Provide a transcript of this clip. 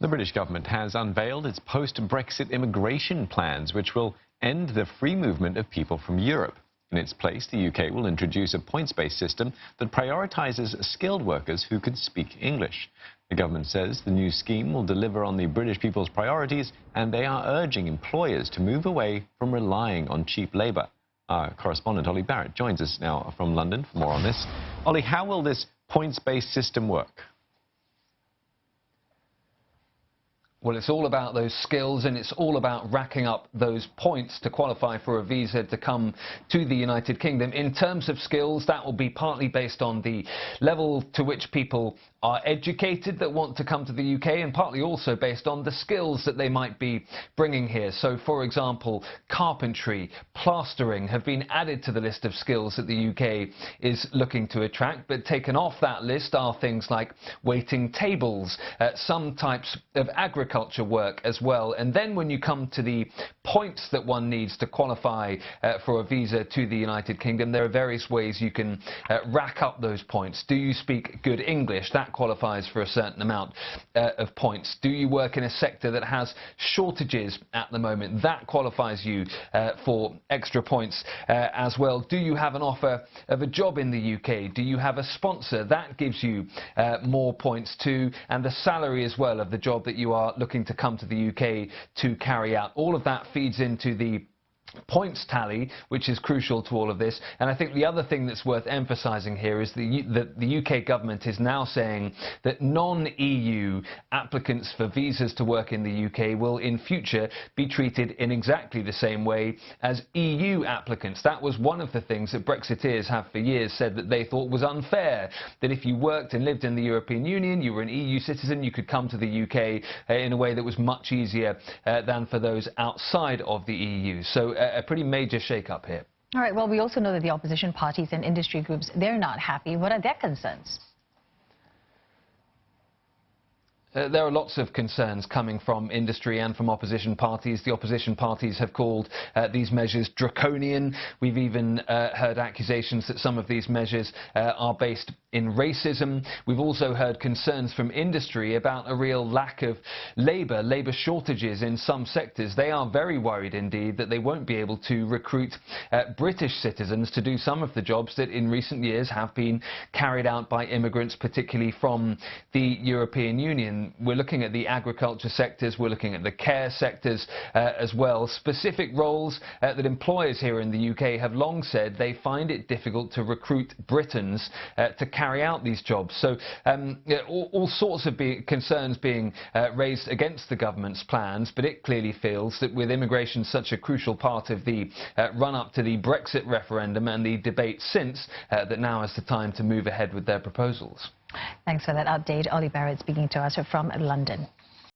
The British government has unveiled its post-Brexit immigration plans, which will end the free movement of people from Europe. In its place, the UK will introduce a points-based system that prioritises skilled workers who can speak English. The government says the new scheme will deliver on the British people's priorities, and they are urging employers to move away from relying on cheap labour. Our correspondent Ollie Barrett joins us now from London for more on this. Ollie, how will this points-based system work? Well, it's all about those skills, and it's all about racking up those points to qualify for a visa to come to the United Kingdom. In terms of skills, that will be partly based on the level to which people are educated that want to come to the UK, and partly also based on the skills that they might be bringing here. So, for example, carpentry, plastering have been added to the list of skills that the UK is looking to attract, but taken off that list are things like waiting tables, some types of agriculture work as well. And then when you come to the points that one needs to qualify for a visa to the United Kingdom, there are various ways you can rack up those points. Do you speak good English? That qualifies for a certain amount of points. Do you work in a sector that has shortages at the moment? That qualifies you for extra points as well. Do you have an offer of a job in the UK? Do you have a sponsor? That gives you more points too, and the salary as well of the job that you are looking to come to the UK to carry out. All of that feeds into the points tally, which is crucial to all of this. And I think the other thing that's worth emphasising here is that the UK government is now saying that non-EU applicants for visas to work in the UK will in future be treated in exactly the same way as EU applicants. That was one of the things that Brexiteers have for years said that they thought was unfair, that if you worked and lived in the European Union, you were an EU citizen, you could come to the UK in a way that was much easier than for those outside of the EU. So a pretty major shake-up here. All right, well, we also know that the opposition parties and industry groups, they're not happy. What are their concerns? There are lots of concerns coming from industry and from opposition parties. The opposition parties have called these measures draconian. We've even heard accusations that some of these measures are based in racism. We've also heard concerns from industry about a real lack of labour shortages in some sectors. They are very worried indeed that they won't be able to recruit British citizens to do some of the jobs that in recent years have been carried out by immigrants, particularly from the European Union. We're looking at the agriculture sectors, we're looking at the care sectors as well. Specific roles that employers here in the UK have long said they find it difficult to recruit Britons to carry out these jobs. So all sorts of concerns being raised against the government's plans, but it clearly feels that with immigration such a crucial part of the run-up to the Brexit referendum and the debate since, that now is the time to move ahead with their proposals. Thanks for that update. Ollie Barrett speaking to us from London.